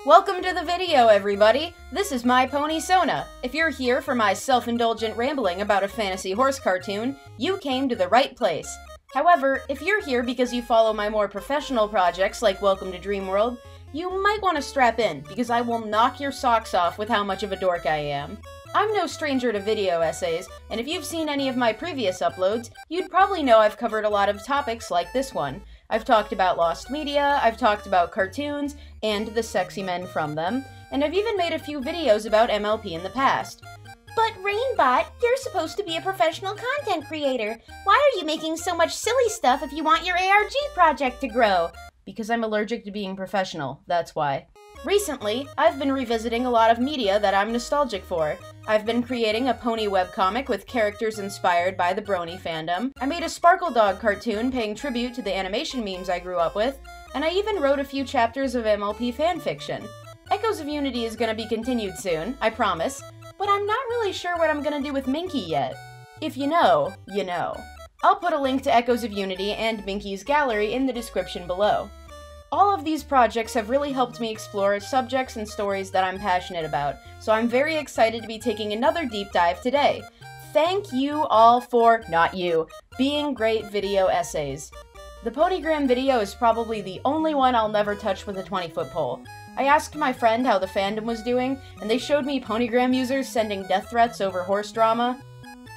Welcome to the video, everybody! This is my pony Sona. If you're here for my self-indulgent rambling about a fantasy horse cartoon, you came to the right place. However, if you're here because you follow my more professional projects like Welcome to Dreamworld, you might want to strap in, because I will knock your socks off with how much of a dork I am. I'm no stranger to video essays, and if you've seen any of my previous uploads, you'd probably know I've covered a lot of topics like this one. I've talked about lost media, I've talked about cartoons, and the sexy men from them, and I've even made a few videos about MLP in the past. But Rainbott, you're supposed to be a professional content creator. Why are you making so much silly stuff if you want your ARG project to grow? Because I'm allergic to being professional, that's why. Recently, I've been revisiting a lot of media that I'm nostalgic for. I've been creating a pony webcomic with characters inspired by the Brony fandom. I made a Sparkle Dog cartoon paying tribute to the animation memes I grew up with, and I even wrote a few chapters of MLP fanfiction. Echoes of Unity is gonna be continued soon, I promise, but I'm not really sure what I'm gonna do with Minkie yet. If you know, you know. I'll put a link to Echoes of Unity and Minkie's gallery in the description below. All of these projects have really helped me explore subjects and stories that I'm passionate about, so I'm very excited to be taking another deep dive today. Thank you all for, not you, being great video essays. The Ponygram video is probably the only one I'll never touch with a 20-foot pole. I asked my friend how the fandom was doing, and they showed me Ponygram users sending death threats over horse drama.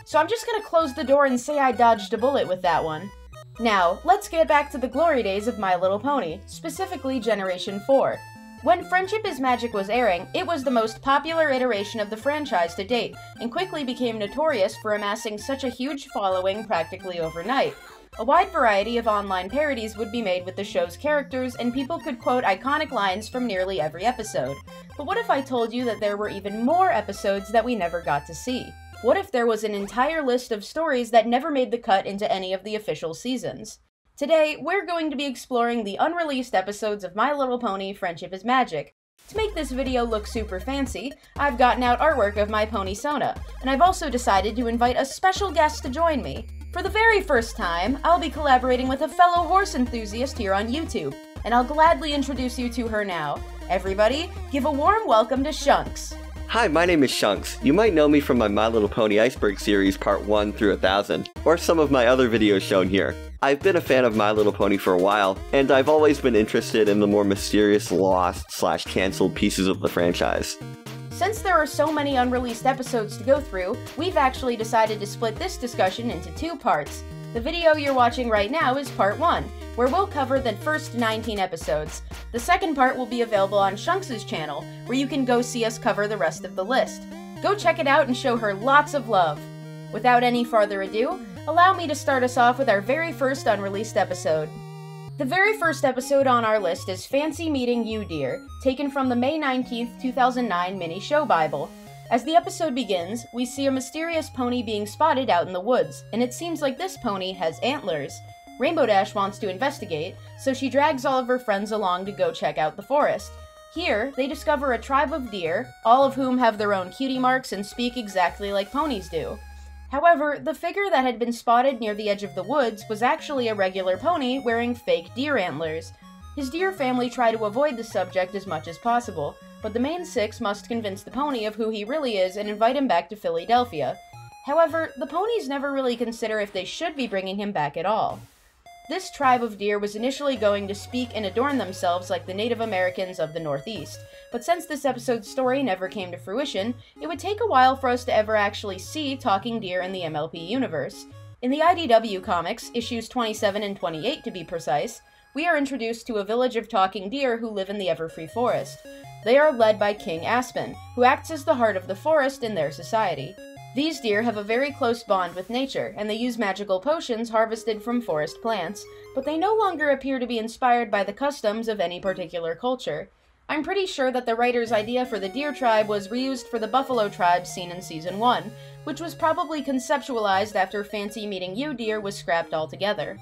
So I'm just gonna close the door and say I dodged a bullet with that one. Now, let's get back to the glory days of My Little Pony, specifically Generation 4. When Friendship is Magic was airing, it was the most popular iteration of the franchise to date, and quickly became notorious for amassing such a huge following practically overnight. A wide variety of online parodies would be made with the show's characters, and people could quote iconic lines from nearly every episode. But what if I told you that there were even more episodes that we never got to see? What if there was an entire list of stories that never made the cut into any of the official seasons? Today, we're going to be exploring the unreleased episodes of My Little Pony Friendship is Magic. To make this video look super fancy, I've gotten out artwork of my pony Sona, and I've also decided to invite a special guest to join me. For the very first time, I'll be collaborating with a fellow horse enthusiast here on YouTube, and I'll gladly introduce you to her now. Everybody, give a warm welcome to Shunks. Hi, my name is Shunks. You might know me from my My Little Pony Iceberg series Part 1 through 1000, or some of my other videos shown here. I've been a fan of My Little Pony for a while, and I've always been interested in the more mysterious lost/cancelled pieces of the franchise. Since there are so many unreleased episodes to go through, we've actually decided to split this discussion into two parts. The video you're watching right now is Part 1, where we'll cover the first 19 episodes. The second part will be available on Shunks' channel, where you can go see us cover the rest of the list. Go check it out and show her lots of love. Without any further ado, allow me to start us off with our very first unreleased episode. The very first episode on our list is Fancy Meeting You, Dear, taken from the May 19th, 2009 mini show Bible. As the episode begins, we see a mysterious pony being spotted out in the woods, and it seems like this pony has antlers. Rainbow Dash wants to investigate, so she drags all of her friends along to go check out the forest. Here, they discover a tribe of deer, all of whom have their own cutie marks and speak exactly like ponies do. However, the figure that had been spotted near the edge of the woods was actually a regular pony wearing fake deer antlers. His deer family try to avoid the subject as much as possible, but the main six must convince the pony of who he really is and invite him back to Philadelphia. However, the ponies never really consider if they should be bringing him back at all. This tribe of deer was initially going to speak and adorn themselves like the Native Americans of the Northeast, but since this episode's story never came to fruition, it would take a while for us to ever actually see talking deer in the MLP universe. In the IDW comics, issues 27 and 28 to be precise, we are introduced to a village of talking deer who live in the Everfree Forest. They are led by King Aspen, who acts as the heart of the forest in their society. These deer have a very close bond with nature, and they use magical potions harvested from forest plants, but they no longer appear to be inspired by the customs of any particular culture. I'm pretty sure that the writer's idea for the deer tribe was reused for the buffalo tribe seen in Season 1, which was probably conceptualized after Fancy Meeting You, Dear was scrapped altogether.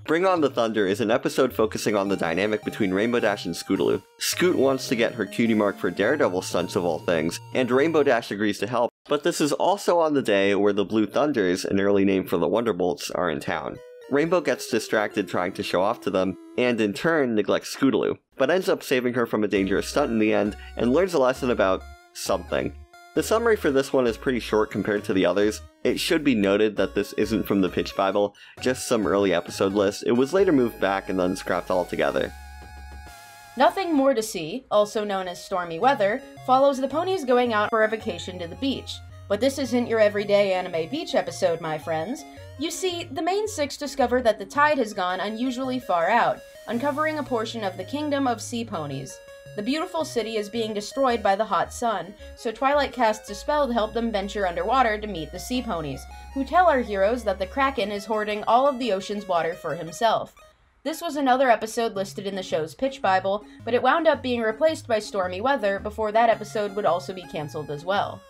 Bring On the Thunder is an episode focusing on the dynamic between Rainbow Dash and Scootaloo. Scoot wants to get her cutie mark for Daredevil stunts of all things, and Rainbow Dash agrees to help, but this is also on the day where the Blue Thunders, an early name for the Wonderbolts, are in town. Rainbow gets distracted trying to show off to them, and in turn neglects Scootaloo. but ends up saving her from a dangerous stunt in the end, and learns a lesson about something. The summary for this one is pretty short compared to the others. It should be noted that this isn't from the Pitch Bible, just some early episode list. It was later moved back and then scrapped altogether. Nothing More to See, also known as Stormy Weather, follows the ponies going out for a vacation to the beach. But this isn't your everyday anime beach episode, my friends. You see, the main six discover that the tide has gone unusually far out, uncovering a portion of the kingdom of sea ponies. The beautiful city is being destroyed by the hot sun, so Twilight casts a spell to help them venture underwater to meet the sea ponies, who tell our heroes that the Kraken is hoarding all of the ocean's water for himself. This was another episode listed in the show's Pitch Bible, but it wound up being replaced by Stormy Weather before that episode would also be cancelled as well.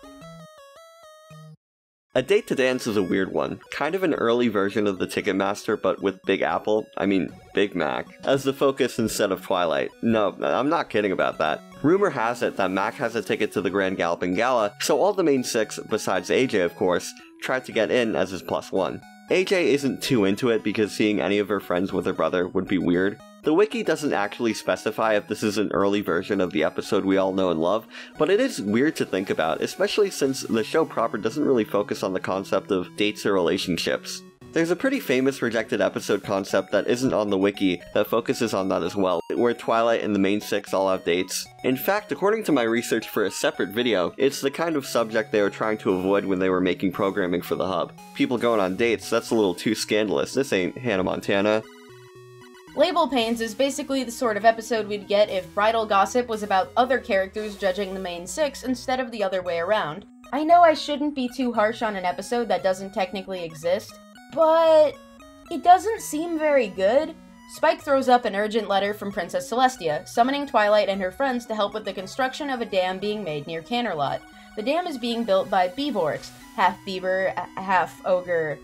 A Date to Dance is a weird one, kind of an early version of the Ticketmaster but with Big Big Mac, as the focus instead of Twilight. No, I'm not kidding about that. Rumor has it that Mac has a ticket to the Grand Galloping Gala, so all the main six, besides AJ of course, tried to get in as his +1. AJ isn't too into it because seeing any of her friends with her brother would be weird. The wiki doesn't actually specify if this is an early version of the episode we all know and love, but it is weird to think about, especially since the show proper doesn't really focus on the concept of dates or relationships. There's a pretty famous rejected episode concept that isn't on the wiki that focuses on that as well, where Twilight and the main six all have dates. In fact, according to my research for a separate video, it's the kind of subject they were trying to avoid when they were making programming for the hub. People going on dates, that's a little too scandalous. This ain't Hannah Montana. Label Pains is basically the sort of episode we'd get if Bridal Gossip was about other characters judging the main six instead of the other way around. I know I shouldn't be too harsh on an episode that doesn't technically exist, but it doesn't seem very good. Spike throws up an urgent letter from Princess Celestia, summoning Twilight and her friends to help with the construction of a dam being made near Canterlot. The dam is being built by Beevorks, half beaver, half ogre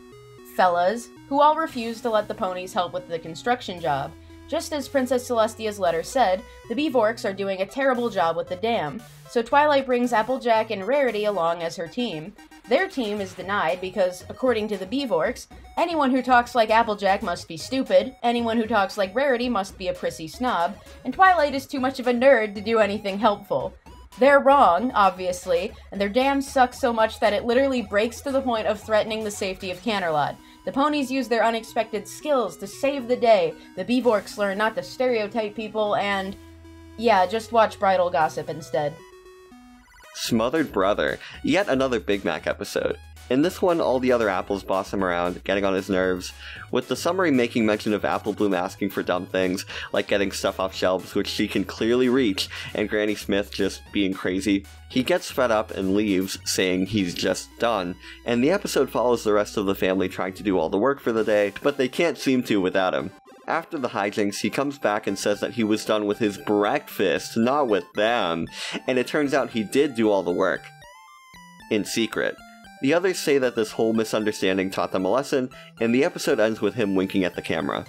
fellas, who all refuse to let the ponies help with the construction job. Just as Princess Celestia's letter said, the Beevorks are doing a terrible job with the dam, so Twilight brings Applejack and Rarity along as her team. Their team is denied because, according to the Beevorks, anyone who talks like Applejack must be stupid, anyone who talks like Rarity must be a prissy snob, and Twilight is too much of a nerd to do anything helpful. They're wrong, obviously, and their dam sucks so much that it literally breaks to the point of threatening the safety of Canterlot. The ponies use their unexpected skills to save the day, the Beevorks learn not to stereotype people, and yeah, just watch Bridal Gossip instead. Smothered Brother, yet another Big Mac episode. In this one, all the other apples boss him around, getting on his nerves, with the summary making mention of Apple Bloom asking for dumb things, like getting stuff off shelves which she can clearly reach, and Granny Smith just being crazy. He gets fed up and leaves, saying he's just done, and the episode follows the rest of the family trying to do all the work for the day, but they can't seem to without him. After the hijinks, he comes back and says that he was done with his breakfast, not with them, and it turns out he did do all the work. In secret. The others say that this whole misunderstanding taught them a lesson, and the episode ends with him winking at the camera.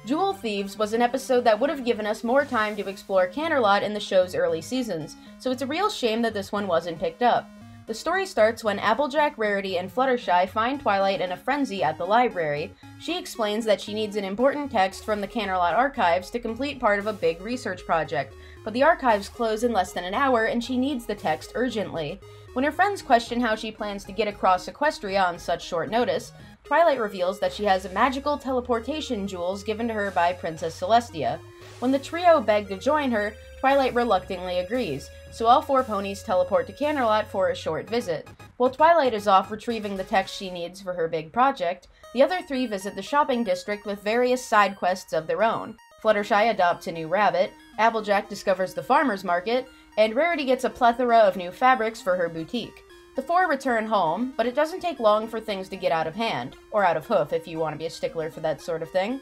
Jewel Thieves was an episode that would have given us more time to explore Canterlot in the show's early seasons, so it's a real shame that this one wasn't picked up. The story starts when Applejack, Rarity, and Fluttershy find Twilight in a frenzy at the library. She explains that she needs an important text from the Canterlot archives to complete part of a big research project, but the archives close in less than an hour and she needs the text urgently. When her friends question how she plans to get across Equestria on such short notice, Twilight reveals that she has magical teleportation jewels given to her by Princess Celestia. When the trio beg to join her, Twilight reluctantly agrees, so all four ponies teleport to Canterlot for a short visit. While Twilight is off retrieving the text she needs for her big project, the other three visit the shopping district with various side quests of their own. Fluttershy adopts a new rabbit, Applejack discovers the farmer's market, and Rarity gets a plethora of new fabrics for her boutique. The four return home, but it doesn't take long for things to get out of hand, or out of hoof if you want to be a stickler for that sort of thing.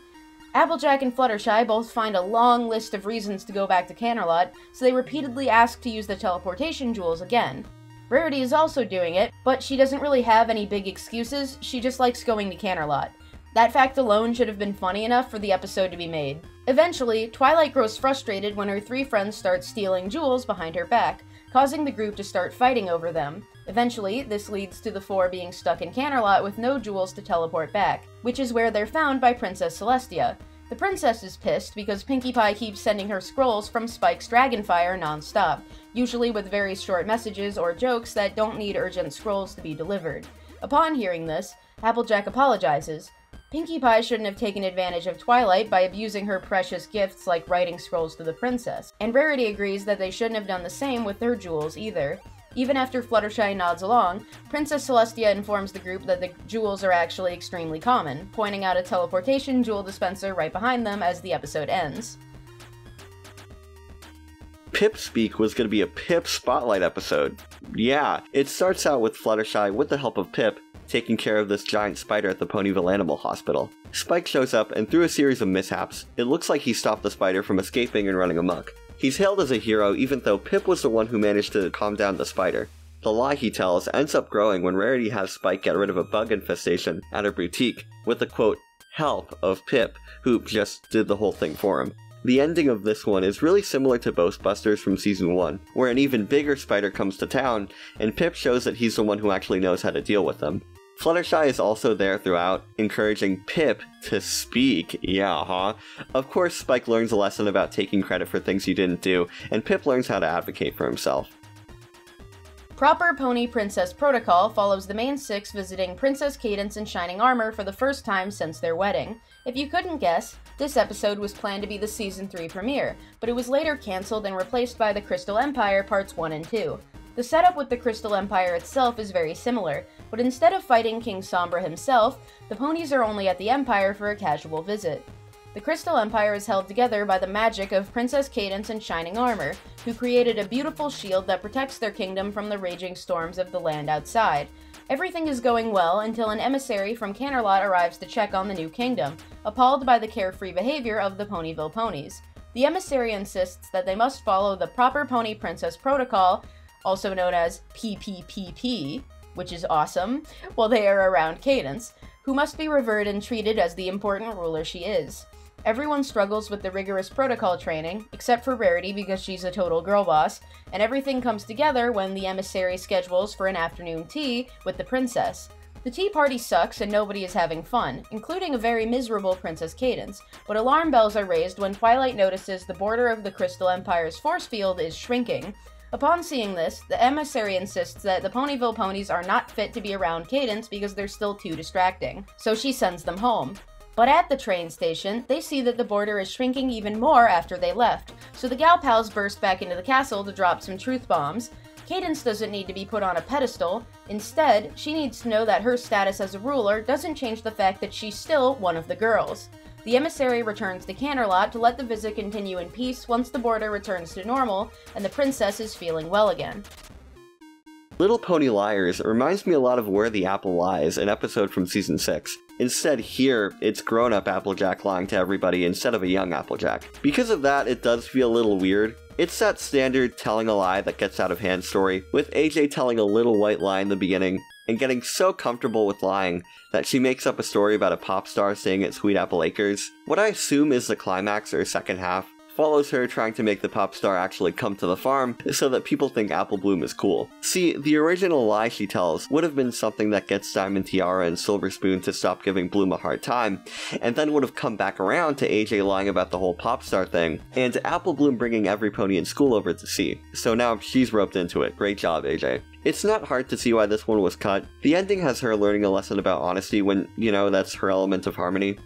Applejack and Fluttershy both find a long list of reasons to go back to Canterlot, so they repeatedly ask to use the teleportation jewels again. Rarity is also doing it, but she doesn't really have any big excuses, she just likes going to Canterlot. That fact alone should have been funny enough for the episode to be made. Eventually, Twilight grows frustrated when her three friends start stealing jewels behind her back, causing the group to start fighting over them. Eventually, this leads to the four being stuck in Canterlot with no jewels to teleport back, which is where they're found by Princess Celestia. The The princess is pissed because Pinkie Pie keeps sending her scrolls from Spike's Dragonfire non-stop, usually with very short messages or jokes that don't need urgent scrolls to be delivered. Upon hearing this, Applejack apologizes. Pinkie Pie shouldn't have taken advantage of Twilight by abusing her precious gifts like writing scrolls to the princess, and Rarity agrees that they shouldn't have done the same with their jewels either. Even after Fluttershy nods along, Princess Celestia informs the group that the jewels are actually extremely common, pointing out a teleportation jewel dispenser right behind them as the episode ends. Pip Speak was going to be a Pip Spotlight episode. Yeah, it starts out with Fluttershy, with the help of Pip, taking care of this giant spider at the Ponyville Animal Hospital. Spike shows up, and through a series of mishaps, it looks like he stopped the spider from escaping and running amok. He's hailed as a hero even though Pip was the one who managed to calm down the spider. The lie he tells ends up growing when Rarity has Spike get rid of a bug infestation at her boutique, with the quote, help of Pip, who just did the whole thing for him. The ending of this one is really similar to Ghostbusters from Season 1, where an even bigger spider comes to town, and Pip shows that he's the one who actually knows how to deal with them. Fluttershy is also there throughout, encouraging Pip to speak. Yeah, huh? Of course, Spike learns a lesson about taking credit for things you didn't do, and Pip learns how to advocate for himself. Proper Pony Princess Protocol follows the main six visiting Princess Cadance in shining armor for the first time since their wedding. If you couldn't guess, this episode was planned to be the Season 3 premiere, but it was later cancelled and replaced by the Crystal Empire Parts 1 and 2. The setup with the Crystal Empire itself is very similar, but instead of fighting King Sombra himself, the ponies are only at the Empire for a casual visit. The Crystal Empire is held together by the magic of Princess Cadance in shining armor, who created a beautiful shield that protects their kingdom from the raging storms of the land outside. Everything is going well until an emissary from Canterlot arrives to check on the new kingdom, appalled by the carefree behavior of the Ponyville ponies. The emissary insists that they must follow the Proper Pony Princess Protocol, also known as PPPP, which is awesome, while they are around Cadance, who must be revered and treated as the important ruler she is. Everyone struggles with the rigorous protocol training, except for Rarity because she's a total girl boss, and everything comes together when the emissary schedules for an afternoon tea with the princess. The tea party sucks and nobody is having fun, including a very miserable Princess Cadance, but alarm bells are raised when Twilight notices the border of the Crystal Empire's force field is shrinking. Upon seeing this, the emissary insists that the Ponyville ponies are not fit to be around Cadance because they're still too distracting, so she sends them home. But at the train station, they see that the border is shrinking even more after they left, so the gal pals burst back into the castle to drop some truth bombs. Cadance doesn't need to be put on a pedestal. Instead, she needs to know that her status as a ruler doesn't change the fact that she's still one of the girls. The emissary returns to Canterlot to let the visit continue in peace once the border returns to normal and the princess is feeling well again. Little Pony Liars reminds me a lot of Where the Apple Lies, an episode from Season 6. Instead, here, it's grown-up Applejack lying to everybody instead of a young Applejack. Because of that, it does feel a little weird. It's that standard telling a lie that gets out of hand story, with AJ telling a little white lie in the beginning, and getting so comfortable with lying that she makes up a story about a pop star staying at Sweet Apple Acres. What I assume is the climax or second half follows her trying to make the pop star actually come to the farm so that people think Apple Bloom is cool. See, the original lie she tells would have been something that gets Diamond Tiara and Silver Spoon to stop giving Bloom a hard time, and then would have come back around to AJ lying about the whole pop star thing, and Apple Bloom bringing every pony in school over to see. So now she's roped into it. Great job, AJ. It's not hard to see why this one was cut. The ending has her learning a lesson about honesty when, you know, that's her element of harmony.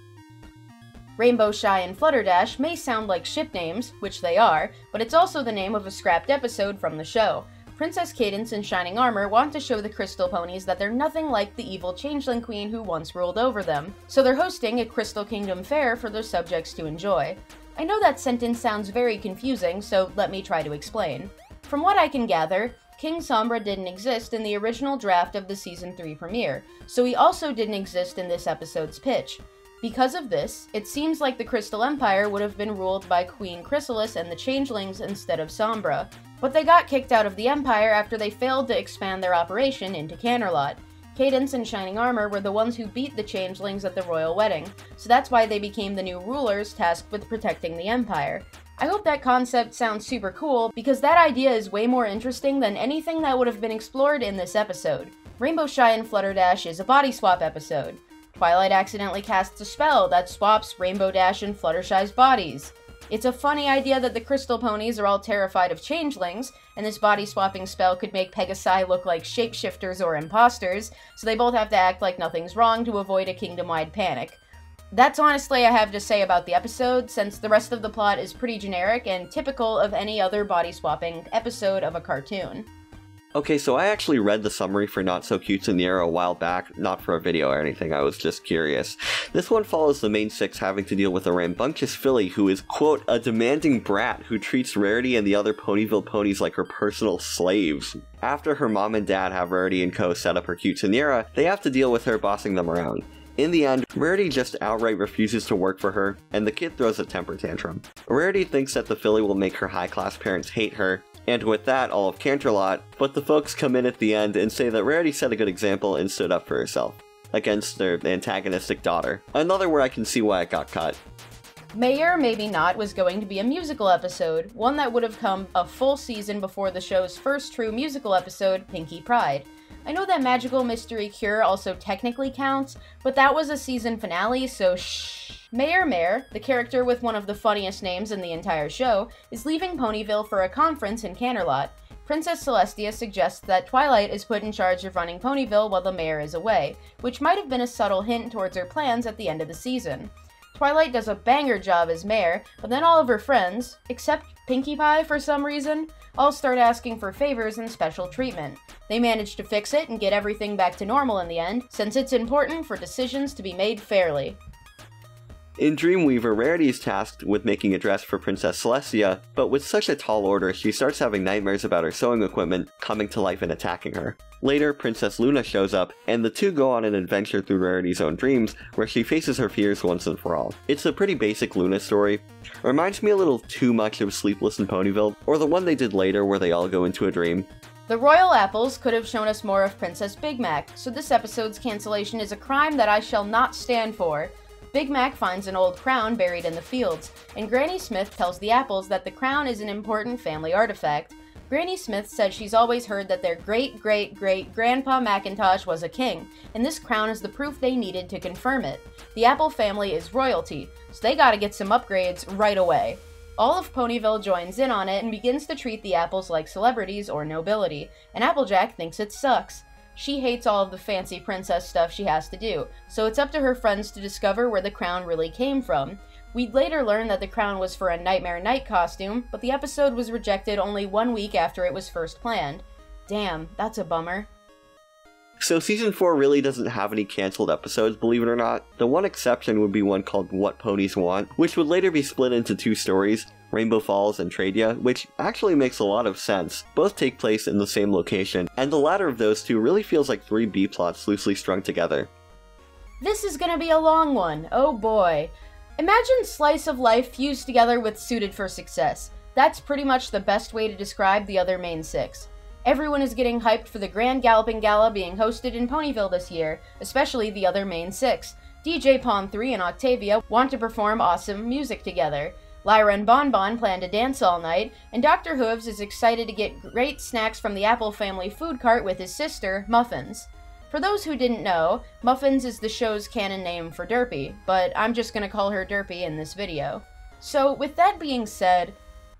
Rainbow, Shy, and Flutterdash may sound like ship names, which they are, but it's also the name of a scrapped episode from the show. Princess Cadance and Shining Armor want to show the Crystal Ponies that they're nothing like the evil Changeling Queen who once ruled over them, so they're hosting a Crystal Kingdom fair for their subjects to enjoy. I know that sentence sounds very confusing, so let me try to explain. From what I can gather, King Sombra didn't exist in the original draft of the Season 3 premiere, so he also didn't exist in this episode's pitch. Because of this, it seems like the Crystal Empire would have been ruled by Queen Chrysalis and the Changelings instead of Sombra, but they got kicked out of the Empire after they failed to expand their operation into Canterlot. Cadance and Shining Armor were the ones who beat the Changelings at the royal wedding, so that's why they became the new rulers tasked with protecting the Empire. I hope that concept sounds super cool, because that idea is way more interesting than anything that would have been explored in this episode. Rainbow, Shy, and Flutterdash is a body swap episode. Twilight accidentally casts a spell that swaps Rainbow Dash and Fluttershy's bodies. It's a funny idea that the Crystal Ponies are all terrified of changelings, and this body-swapping spell could make Pegasi look like shapeshifters or imposters, so they both have to act like nothing's wrong to avoid a kingdom-wide panic. That's honestly I have to say about the episode, since the rest of the plot is pretty generic and typical of any other body-swapping episode of a cartoon. Okay, so I actually read the summary for Not So Cutes in the Air a while back, not for a video or anything, I was just curious. This one follows the main six having to deal with a rambunctious filly who is, quote, a demanding brat who treats Rarity and the other Ponyville ponies like her personal slaves. After her mom and dad have Rarity and co set up her quinceañera, they have to deal with her bossing them around. In the end, Rarity just outright refuses to work for her, and the kid throws a temper tantrum. Rarity thinks that the filly will make her high-class parents hate her, and with that, all of Canterlot, but the folks come in at the end and say that Rarity set a good example and stood up for herself against their antagonistic daughter. Another where I can see why it got cut. May or Maybe Not was going to be a musical episode, one that would have come a full season before the show's first true musical episode, Pinkie Pride. I know that Magical Mystery Cure also technically counts, but that was a season finale, so shh. Mayor, the character with one of the funniest names in the entire show, is leaving Ponyville for a conference in Canterlot. Princess Celestia suggests that Twilight is put in charge of running Ponyville while the mayor is away, which might have been a subtle hint towards her plans at the end of the season. Twilight does a banger job as mayor, but then all of her friends, except Pinkie Pie for some reason, all start asking for favors and special treatment. They manage to fix it and get everything back to normal in the end, since it's important for decisions to be made fairly. In Dreamweaver, Rarity is tasked with making a dress for Princess Celestia, but with such a tall order, she starts having nightmares about her sewing equipment coming to life and attacking her. Later, Princess Luna shows up, and the two go on an adventure through Rarity's own dreams, where she faces her fears once and for all. It's a pretty basic Luna story. Reminds me a little too much of Sleepless in Ponyville, or the one they did later where they all go into a dream. The Royal Apples could have shown us more of Princess Big Mac, so this episode's cancellation is a crime that I shall not stand for. Big Mac finds an old crown buried in the fields, and Granny Smith tells the apples that the crown is an important family artifact. Granny Smith said she's always heard that their great-great-great-grandpa Macintosh was a king, and this crown is the proof they needed to confirm it. The Apple family is royalty, so they gotta get some upgrades right away. All of Ponyville joins in on it and begins to treat the apples like celebrities or nobility, and Applejack thinks it sucks. She hates all of the fancy princess stuff she has to do, so it's up to her friends to discover where the crown really came from. We'd later learn that the crown was for a Nightmare Night costume, but the episode was rejected only 1 week after it was first planned. Damn, that's a bummer. So Season 4 really doesn't have any cancelled episodes, believe it or not. The one exception would be one called What Ponies Want, which would later be split into 2 stories, Rainbow Falls and Tradia, which actually makes a lot of sense. Both take place in the same location, and the latter of those two really feels like 3 B-plots loosely strung together. This is gonna be a long one, oh boy. Imagine Slice of Life fused together with Suited for Success. That's pretty much the best way to describe the other main 6. Everyone is getting hyped for the Grand Galloping Gala being hosted in Ponyville this year, especially the other main 6. DJ Pon 3 and Octavia want to perform awesome music together. Lyra and Bonbon plan to dance all night, and Dr. Hooves is excited to get great snacks from the Apple family food cart with his sister, Muffins. For those who didn't know, Muffins is the show's canon name for Derpy, but I'm just gonna call her Derpy in this video. So, with that being said,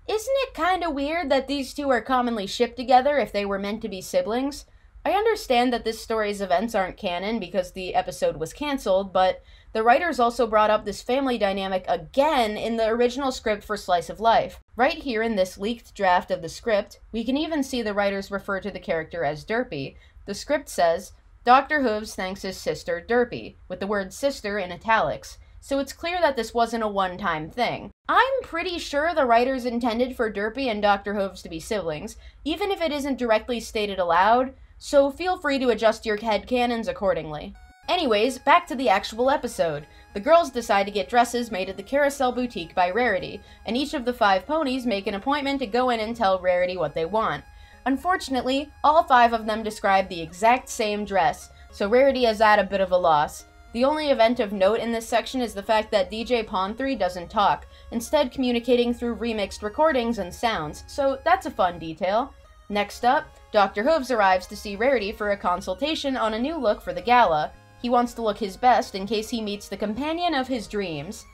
isn't it kinda weird that these two are commonly shipped together if they were meant to be siblings? I understand that this story's events aren't canon because the episode was cancelled, but the writers also brought up this family dynamic again in the original script for Slice of Life. Right here in this leaked draft of the script, we can even see the writers refer to the character as Derpy. The script says, Dr. Hooves thanks his sister, Derpy, with the word sister in italics. So it's clear that this wasn't a one-time thing. I'm pretty sure the writers intended for Derpy and Dr. Hooves to be siblings, even if it isn't directly stated aloud, so feel free to adjust your headcanons accordingly. Anyways, back to the actual episode. The girls decide to get dresses made at the Carousel Boutique by Rarity, and each of the 5 ponies make an appointment to go in and tell Rarity what they want. Unfortunately, all 5 of them describe the exact same dress, so Rarity is at a bit of a loss. The only event of note in this section is the fact that DJ Pon 3 doesn't talk, instead communicating through remixed recordings and sounds, so that's a fun detail. Next up, Dr. Hooves arrives to see Rarity for a consultation on a new look for the gala. He wants to look his best in case he meets the companion of his dreams.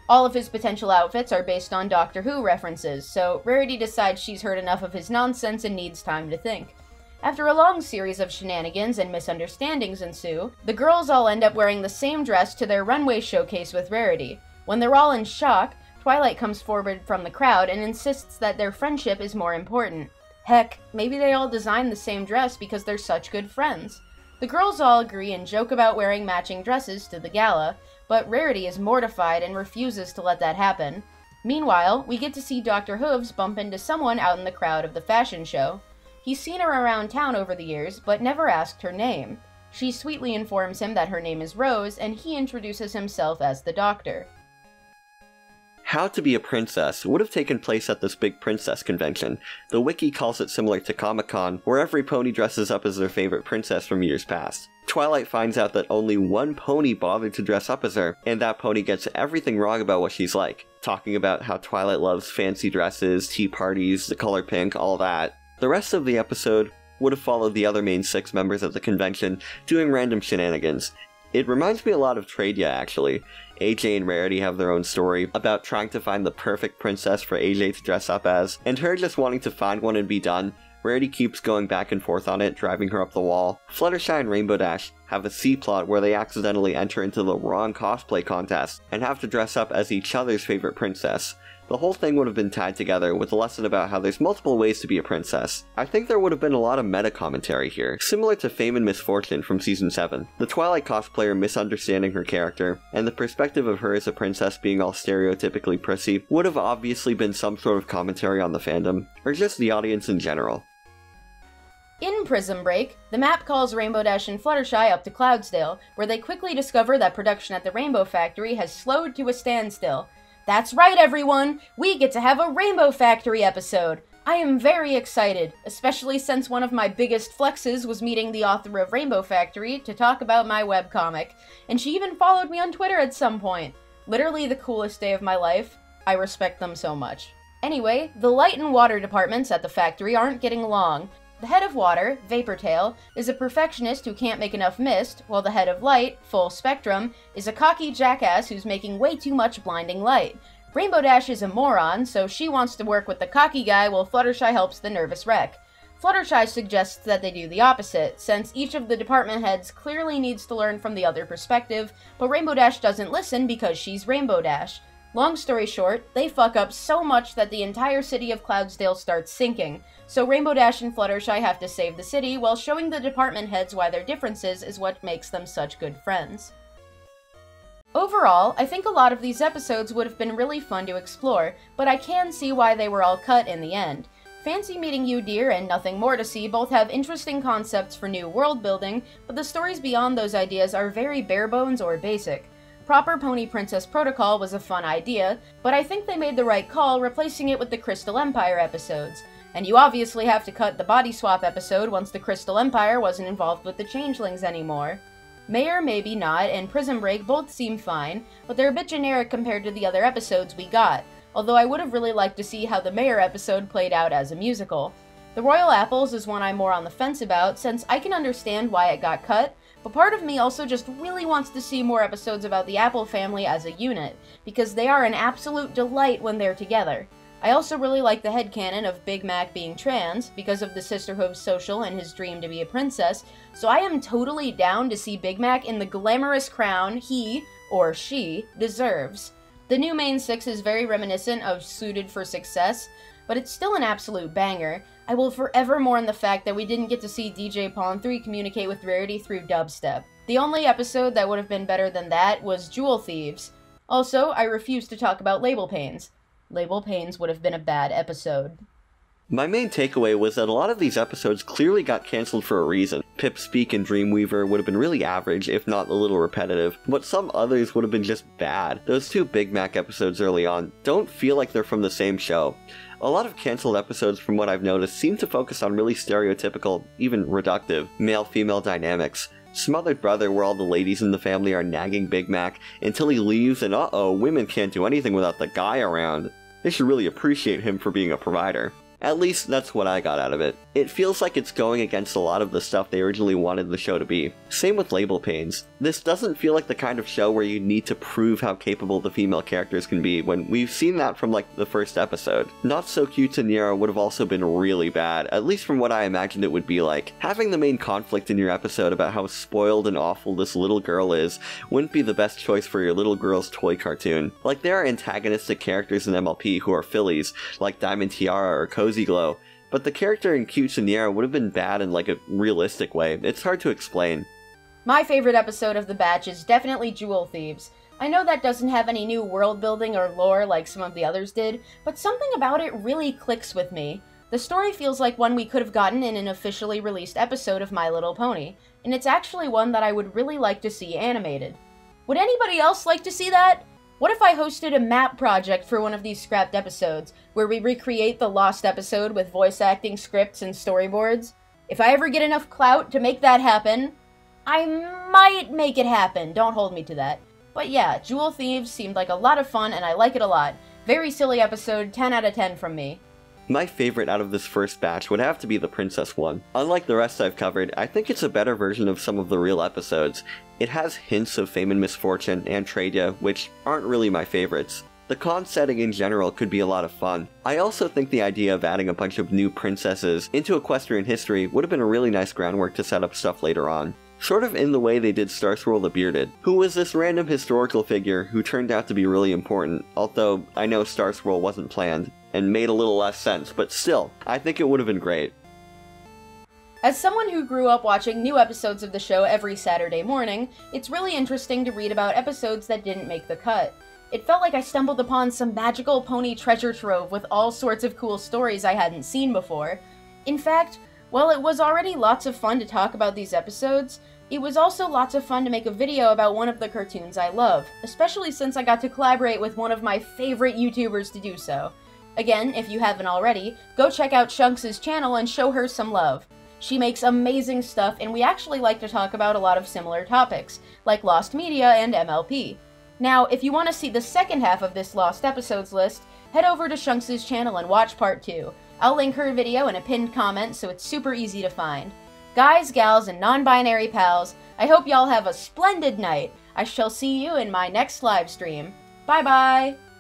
All of his potential outfits are based on Doctor Who references, so Rarity decides she's heard enough of his nonsense and needs time to think. After a long series of shenanigans and misunderstandings ensue, the girls all end up wearing the same dress to their runway showcase with Rarity. When they're all in shock, Twilight comes forward from the crowd and insists that their friendship is more important. Heck, maybe they all designed the same dress because they're such good friends. The girls all agree and joke about wearing matching dresses to the gala, but Rarity is mortified and refuses to let that happen. Meanwhile, we get to see Dr. Hooves bump into someone out in the crowd of the fashion show. He's seen her around town over the years, but never asked her name. She sweetly informs him that her name is Rose, and he introduces himself as the Doctor. How to Be a Princess would have taken place at this big princess convention. The wiki calls it similar to Comic-Con, where every pony dresses up as their favorite princess from years past. Twilight finds out that only one pony bothered to dress up as her, and that pony gets everything wrong about what she's like, talking about how Twilight loves fancy dresses, tea parties, the color pink, all that. The rest of the episode would have followed the other main 6 members of the convention doing random shenanigans. It reminds me a lot of Tradia, actually. AJ and Rarity have their own story about trying to find the perfect princess for AJ to dress up as, and her just wanting to find one and be done. Rarity keeps going back and forth on it, driving her up the wall. Fluttershy and Rainbow Dash have a C-plot where they accidentally enter into the wrong cosplay contest and have to dress up as each other's favorite princess. The whole thing would have been tied together with a lesson about how there's multiple ways to be a princess. I think there would have been a lot of meta-commentary here, similar to Fame and Misfortune from Season 7. The Twilight cosplayer misunderstanding her character, and the perspective of her as a princess being all stereotypically prissy, would have obviously been some sort of commentary on the fandom, or just the audience in general. In Prism Break, the map calls Rainbow Dash and Fluttershy up to Cloudsdale, where they quickly discover that production at the Rainbow Factory has slowed to a standstill. That's right, everyone! We get to have a Rainbow Factory episode! I am very excited, especially since one of my biggest flexes was meeting the author of Rainbow Factory to talk about my webcomic, and she even followed me on Twitter at some point. Literally the coolest day of my life. I respect them so much. Anyway, the light and water departments at the factory aren't getting along. The head of water, Vaportail, is a perfectionist who can't make enough mist, while the head of light, Full Spectrum, is a cocky jackass who's making way too much blinding light. Rainbow Dash is a moron, so she wants to work with the cocky guy while Fluttershy helps the nervous wreck. Fluttershy suggests that they do the opposite, since each of the department heads clearly needs to learn from the other perspective, but Rainbow Dash doesn't listen because she's Rainbow Dash. Long story short, they fuck up so much that the entire city of Cloudsdale starts sinking, so Rainbow Dash and Fluttershy have to save the city while showing the department heads why their differences is what makes them such good friends. Overall, I think a lot of these episodes would have been really fun to explore, but I can see why they were all cut in the end. Fancy Meeting You Dear and Nothing More to See both have interesting concepts for new world building, but the stories beyond those ideas are very bare bones or basic. Proper Pony Princess Protocol was a fun idea, but I think they made the right call replacing it with the Crystal Empire episodes. And you obviously have to cut the body swap episode once the Crystal Empire wasn't involved with the changelings anymore. May or maybe not, and Prism Break both seem fine, but they're a bit generic compared to the other episodes we got, although I would have really liked to see how the Mayor episode played out as a musical. The Royal Apples is one I'm more on the fence about, since I can understand why it got cut, but part of me also just really wants to see more episodes about the Apple family as a unit, because they are an absolute delight when they're together. I also really like the headcanon of Big Mac being trans, because of the Sisterhood's social and his dream to be a princess, so I am totally down to see Big Mac in the glamorous crown he, or she, deserves. The new main 6 is very reminiscent of Suited for Success, but it's still an absolute banger. I will forever mourn the fact that we didn't get to see DJ Pawn 3 communicate with Rarity through dubstep. The only episode that would have been better than that was Jewel Thieves. Also, I refuse to talk about Label Pains. Label Pains would have been a bad episode. My main takeaway was that a lot of these episodes clearly got cancelled for a reason. Pip Speak and Dreamweaver would have been really average, if not a little repetitive, but some others would have been just bad. Those 2 Big Mac episodes early on don't feel like they're from the same show. A lot of cancelled episodes, from what I've noticed, seem to focus on really stereotypical, even reductive, male-female dynamics. Smothered Brother, where all the ladies in the family are nagging Big Mac until he leaves and uh-oh, women can't do anything without the guy around. They should really appreciate him for being a provider. At least that's what I got out of it. It feels like it's going against a lot of the stuff they originally wanted the show to be. Same with label pains. This doesn't feel like the kind of show where you need to prove how capable the female characters can be when we've seen that from like the first episode. Not So Cute to Nero would have also been really bad, at least from what I imagined it would be like. Having the main conflict in your episode about how spoiled and awful this little girl is wouldn't be the best choice for your little girl's toy cartoon. Like, there are antagonistic characters in MLP who are fillies, like Diamond Tiara or Cozy Glow, but the character in Cute to Nero would have been bad in like a realistic way. It's hard to explain. My favorite episode of the batch is definitely Jewel Thieves. I know that doesn't have any new world building or lore like some of the others did, but something about it really clicks with me. The story feels like one we could have gotten in an officially released episode of My Little Pony, and it's actually one that I would really like to see animated. Would anybody else like to see that? What if I hosted a map project for one of these scrapped episodes, where we recreate the lost episode with voice acting, scripts, and storyboards? If I ever get enough clout to make that happen, I might make it happen, don't hold me to that. But yeah, Jewel Thieves seemed like a lot of fun and I like it a lot. Very silly episode, 10 out of 10 from me. My favorite out of this first batch would have to be the princess one. Unlike the rest I've covered, I think it's a better version of some of the real episodes. It has hints of Fame and Misfortune and Tradia, which aren't really my favorites. The con setting in general could be a lot of fun. I also think the idea of adding a bunch of new princesses into equestrian history would have been a really nice groundwork to set up stuff later on. Sort of in the way they did Starswirl the Bearded, who was this random historical figure who turned out to be really important, although I know Starswirl wasn't planned, and made a little less sense, but still, I think it would have been great. As someone who grew up watching new episodes of the show every Saturday morning, it's really interesting to read about episodes that didn't make the cut. It felt like I stumbled upon some magical pony treasure trove with all sorts of cool stories I hadn't seen before. In fact, while it was already lots of fun to talk about these episodes, it was also lots of fun to make a video about one of the cartoons I love, especially since I got to collaborate with one of my favorite YouTubers to do so. Again, if you haven't already, go check out Shunks' channel and show her some love. She makes amazing stuff, and we actually like to talk about a lot of similar topics, like Lost Media and MLP. Now, if you want to see the second half of this Lost Episodes list, head over to Shunks' channel and watch part 2. I'll link her video in a pinned comment so it's super easy to find. Guys, gals, and non-binary pals, I hope y'all have a splendid night. I shall see you in my next live stream. Bye bye!